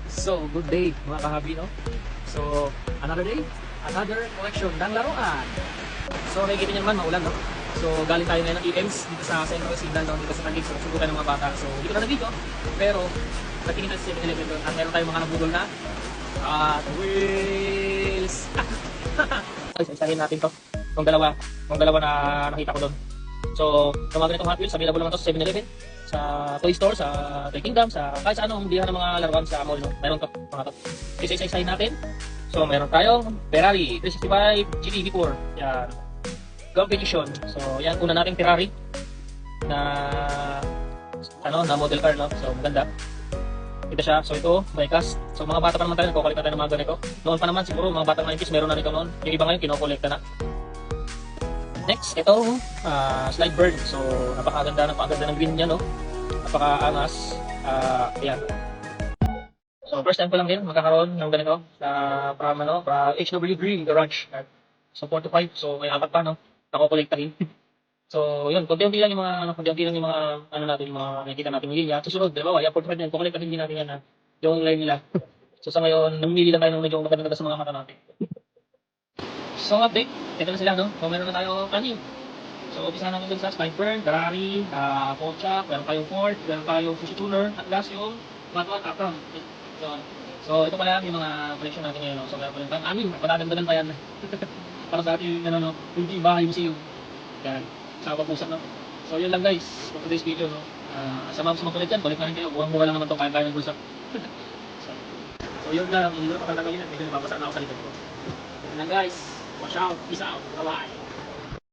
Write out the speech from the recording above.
So, good day mga kahabi, no? So, another day, another collection ng laruan. So, nakikita niyo naman, maulan, no? So, galing tayo ngayon ng EMS dito sa Central Signal, no? Dito sa Taguig, so susubukan ng mga bata. So, dito na dito, pero natingin natin sa 7-Eleven doon at meron tayong mga nabudol na Hot Wheels. Ay, isa-isahin natin to. Yung dalawa na nakita ko doon. So, yung mga ganitong Hot Wheels, available naman to sa 7-Eleven, sa Toy Store, sa Toy Kingdom, sa kahit sa anong bilihan ng mga laruan sa mall, no? Meron to, mga to. Isa-isahin natin. So, meron tayong Ferrari 365 GT4. Yan. Competition. So, yan, una nating Ferrari na na model car, no? So, maganda. Ito siya. So, ito, may cast. So, mga bata pa naman tayo, nagko-collect na tayo ng mga ganito. Noon pa naman, siguro, mga bata 90s, meron na rin noon. Yung iba ngayon, kino-collect na. Next, ito, slide bird. So, napakaganda ng green niya, no? Napakaangas. Ayan. So, first time ko lang din magkakaroon ng ganito from HW Green Garage. So, 4 to 5. So, may apat pa, no? Nako-collectahin. So, yun, konti-unti lang yung mga, natin, yung mga nakikita natin yung linya. Susunod, dalawa, yan, 4 to 5 yan, kukolektahin din natin yan, yung line nila. So, sa ngayon, namimili lang tayo ng medyo maganda sa mga mata natin. So, update, ito na sila, no? So, meron na tayo kanin. So, umpisa namin dun sa Skyburn, Ferrari, Pontiac, meron tayong Ford, meron tayong Fuji Tuner, at last yung Matwan Akram. So, ito pala yung mga collection natin ngayon, no? So, meron pa rin amin, pataganda pa yan. Para sa ating, yung bahay museum. Yan, sa papusan, no? So, yun lang guys, for today's video, no? Sa mga sumakulit yan, collect na rin kayo, buwang-buwa lang naman ito, kaya-kaya ng bulsa. So, yun lang, yung patatagalin at medyo nababasa na ako sa likod ko. Yun lang guys, watch out, peace out, bye-bye.